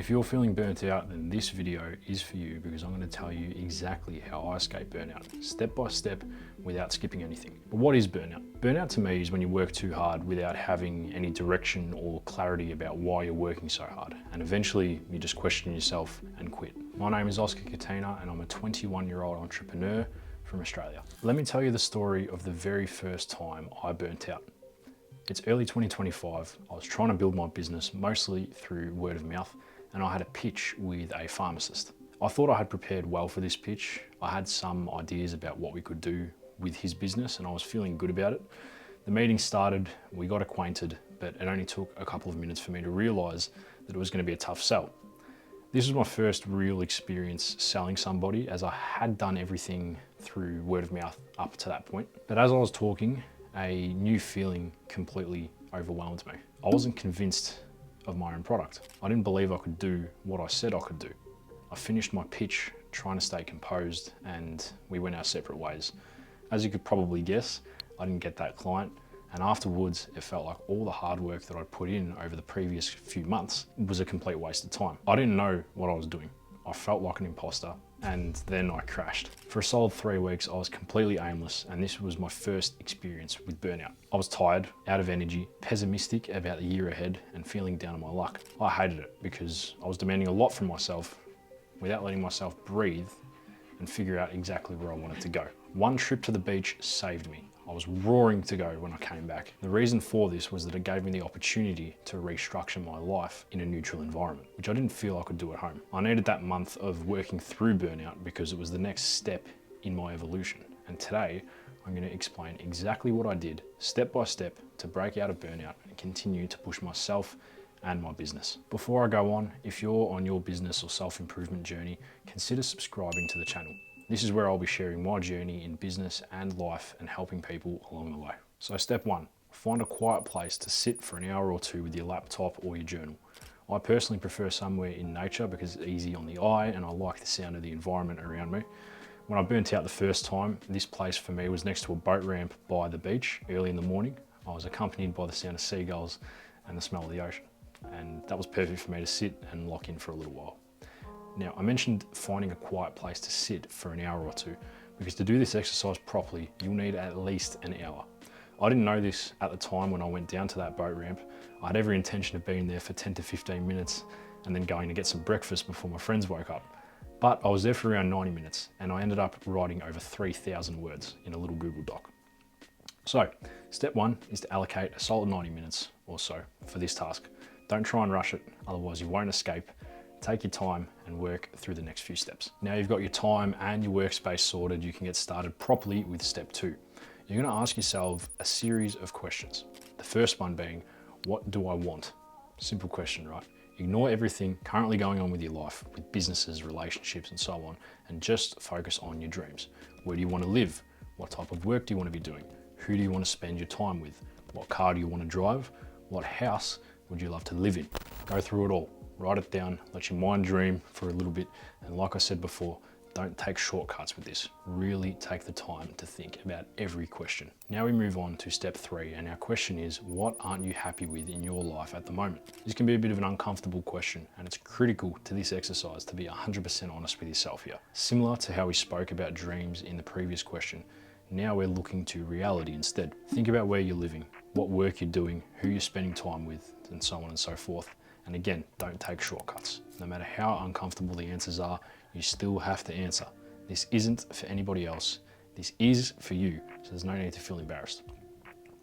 If you're feeling burnt out, then this video is for you, because I'm going to tell you exactly how I escape burnout, step by step, without skipping anything. But what is burnout? Burnout to me is when you work too hard without having any direction or clarity about why you're working so hard, and eventually you just question yourself and quit. My name is Oscar Katina, and I'm a 21-year-old entrepreneur from Australia. Let me tell you the story of the very first time I burnt out. It's early 2025. I was trying to build my business mostly through word of mouth, and I had a pitch with a pharmacist. I thought I had prepared well for this pitch. I had some ideas about what we could do with his business, and I was feeling good about it. The meeting started, we got acquainted, but it only took a couple of minutes for me to realize that it was going to be a tough sell. This was my first real experience selling somebody, as I had done everything through word of mouth up to that point. But as I was talking, a new feeling completely overwhelmed me. I wasn't convinced of my own product. I didn't believe I could do what I said I could do. I finished my pitch trying to stay composed, and we went our separate ways. As you could probably guess, I didn't get that client, and afterwards it felt like all the hard work that I'd put in over the previous few months was a complete waste of time. I didn't know what I was doing. I felt like an imposter, and then I crashed. For a solid 3 weeks, I was completely aimless, and this was my first experience with burnout. I was tired, out of energy, pessimistic about the year ahead, and feeling down on my luck. I hated it because I was demanding a lot from myself without letting myself breathe and figure out exactly where I wanted to go. One trip to the beach saved me. I was roaring to go when I came back. The reason for this was that it gave me the opportunity to restructure my life in a neutral environment, which I didn't feel I could do at home. I needed that month of working through burnout because it was the next step in my evolution. And today, I'm going to explain exactly what I did, step by step, to break out of burnout and continue to push myself and my business. Before I go on, if you're on your business or self-improvement journey, consider subscribing to the channel. This is where I'll be sharing my journey in business and life and helping people along the way. So step 1, find a quiet place to sit for an hour or two with your laptop or your journal. I personally prefer somewhere in nature because it's easy on the eye and I like the sound of the environment around me. When I burnt out the first time, this place for me was next to a boat ramp by the beach early in the morning. I was accompanied by the sound of seagulls and the smell of the ocean. And that was perfect for me to sit and lock in for a little while. Now, I mentioned finding a quiet place to sit for an hour or two, because to do this exercise properly, you'll need at least an hour. I didn't know this at the time when I went down to that boat ramp. I had every intention of being there for 10 to 15 minutes and then going to get some breakfast before my friends woke up. But I was there for around 90 minutes and I ended up writing over 3,000 words in a little Google Doc. So, step 1 is to allocate a solid 90 minutes or so for this task. Don't try and rush it, otherwise you won't escape. Take your time and work through the next few steps. Now you've got your time and your workspace sorted, you can get started properly with step 2. You're going to ask yourself a series of questions. The first one being, what do I want? Simple question, right? Ignore everything currently going on with your life, with businesses, relationships, and so on, and just focus on your dreams. Where do you want to live? What type of work do you want to be doing? Who do you want to spend your time with? What car do you want to drive? What house would you love to live in? Go through it all. Write it down, let your mind dream for a little bit. And like I said before, don't take shortcuts with this. Really take the time to think about every question. Now we move on to step 3, and our question is, what aren't you happy with in your life at the moment? This can be a bit of an uncomfortable question, and it's critical to this exercise to be 100% honest with yourself here. Similar to how we spoke about dreams in the previous question, now we're looking to reality instead. Think about where you're living, what work you're doing, who you're spending time with, and so on and so forth. And again, don't take shortcuts. No matter how uncomfortable the answers are, you still have to answer. This isn't for anybody else. This is for you, so there's no need to feel embarrassed.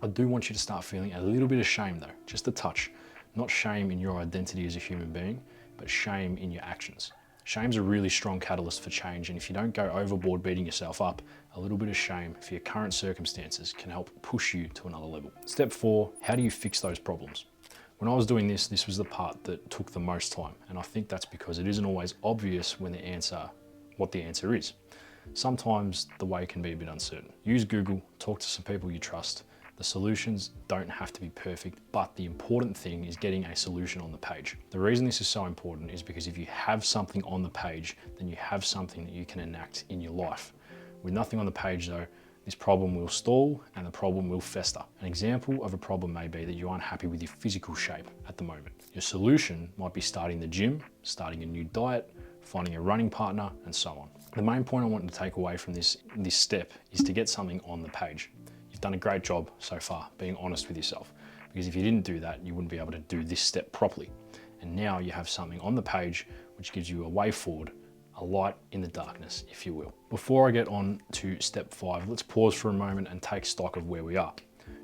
I do want you to start feeling a little bit of shame though, just a touch. Not shame in your identity as a human being, but shame in your actions. Shame's a really strong catalyst for change, and if you don't go overboard beating yourself up, a little bit of shame for your current circumstances can help push you to another level. Step 4, how do you fix those problems? When I was doing this was the part that took the most time, and I think that's because it isn't always obvious when what the answer is. Sometimes the way can be a bit uncertain. Use Google, talk to some people you trust. The solutions don't have to be perfect, but the important thing is getting a solution on the page. The reason this is so important is because if you have something on the page, then you have something that you can enact in your life. With nothing on the page though, This problem will stall and the problem will fester. An example of a problem may be that you aren't happy with your physical shape at the moment. Your solution might be starting the gym, starting a new diet, finding a running partner, and so on. The main point I want to take away from this step is to get something on the page. You've done a great job so far being honest with yourself, because if you didn't do that, you wouldn't be able to do this step properly. And now you have something on the page which gives you a way forward, a light in the darkness, if you will. Before I get on to step 5, let's pause for a moment and take stock of where we are.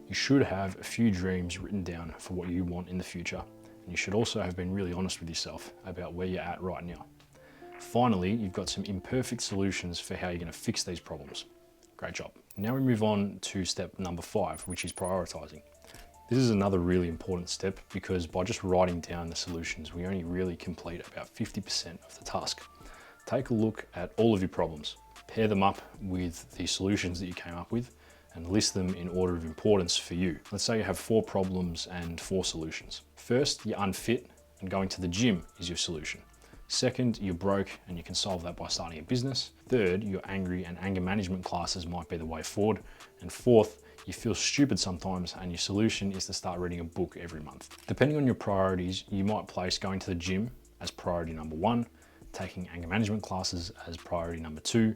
You should have a few dreams written down for what you want in the future, and you should also have been really honest with yourself about where you're at right now. Finally, you've got some imperfect solutions for how you're going to fix these problems. Great job. Now we move on to step number 5, which is prioritizing. This is another really important step because by just writing down the solutions, we only really complete about 50% of the task. Take a look at all of your problems, pair them up with the solutions that you came up with, and list them in order of importance for you. Let's say you have 4 problems and 4 solutions. First, you're unfit and going to the gym is your solution. Second, you're broke and you can solve that by starting a business. Third, you're angry and anger management classes might be the way forward. And fourth, you feel stupid sometimes and your solution is to start reading a book every month. Depending on your priorities, you might place going to the gym as priority number 1, taking anger management classes as priority number 2,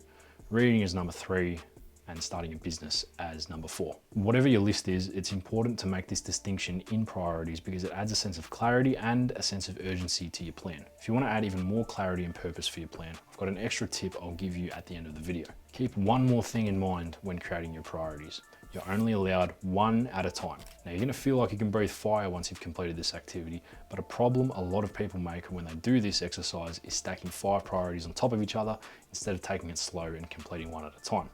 reading as number 3, and starting a business as number 4. Whatever your list is, it's important to make this distinction in priorities because it adds a sense of clarity and a sense of urgency to your plan. If you want to add even more clarity and purpose for your plan, I've got an extra tip I'll give you at the end of the video. Keep one more thing in mind when creating your priorities. You're only allowed one at a time. Now you're gonna feel like you can breathe fire once you've completed this activity, but a problem a lot of people make when they do this exercise is stacking 5 priorities on top of each other instead of taking it slow and completing one at a time.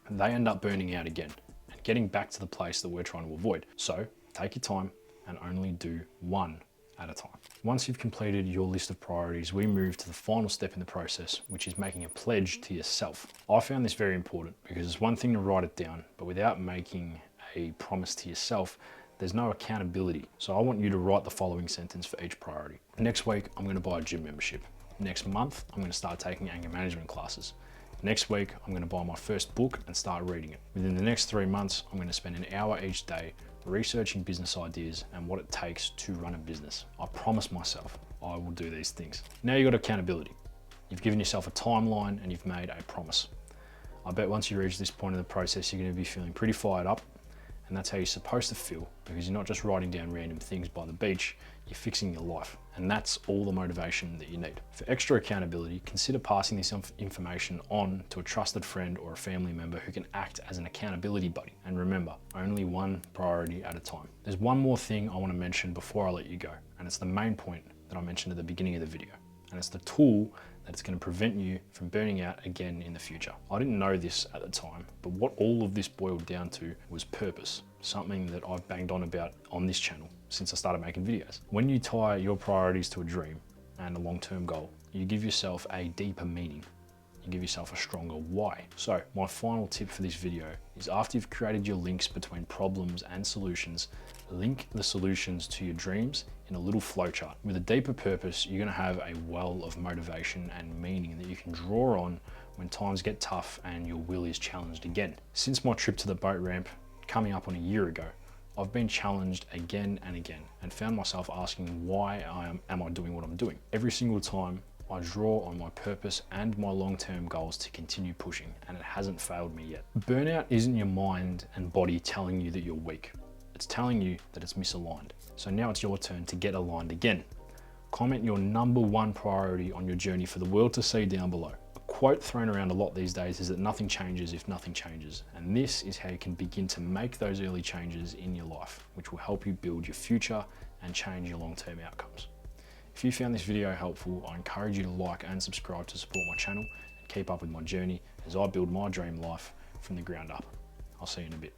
They end up burning out again and getting back to the place that we're trying to avoid. So take your time and only do one at a time. Once you've completed your list of priorities, we move to the final step in the process, which is making a pledge to yourself. I found this very important because it's one thing to write it down, but without making a promise to yourself, there's no accountability. So I want you to write the following sentence for each priority. Next week, I'm gonna buy a gym membership. Next month, I'm gonna start taking anger management classes. Next week, I'm gonna buy my first book and start reading it. Within the next 3 months, I'm gonna spend an hour each day researching business ideas and what it takes to run a business. I promise myself I will do these things. Now you've got accountability. You've given yourself a timeline and you've made a promise. I bet once you reach this point in the process, you're gonna be feeling pretty fired up, and that's how you're supposed to feel because you're not just writing down random things by the beach, you're fixing your life. And that's all the motivation that you need. For extra accountability, consider passing this information on to a trusted friend or a family member who can act as an accountability buddy. And remember, only one priority at a time. There's one more thing I want to mention before I let you go, and it's the main point that I mentioned at the beginning of the video. And it's the tool that's going to prevent you from burning out again in the future. I didn't know this at the time, but what all of this boiled down to was purpose, something that I've banged on about on this channel since I started making videos. When you tie your priorities to a dream and a long-term goal, you give yourself a deeper meaning. You give yourself a stronger why. So my final tip for this video is after you've created your links between problems and solutions, link the solutions to your dreams in a little flowchart. With a deeper purpose, you're gonna have a well of motivation and meaning that you can draw on when times get tough and your will is challenged again. Since my trip to the boat ramp coming up on a year ago, I've been challenged again and again and found myself asking why am I doing what I'm doing. Every single time I draw on my purpose and my long-term goals to continue pushing, and it hasn't failed me yet. Burnout isn't your mind and body telling you that you're weak. It's telling you that it's misaligned. So now it's your turn to get aligned again. Comment your number 1 priority on your journey for the world to see down below. A quote thrown around a lot these days is that nothing changes if nothing changes. And this is how you can begin to make those early changes in your life, which will help you build your future and change your long-term outcomes. If you found this video helpful, I encourage you to like and subscribe to support my channel and keep up with my journey as I build my dream life from the ground up. I'll see you in a bit.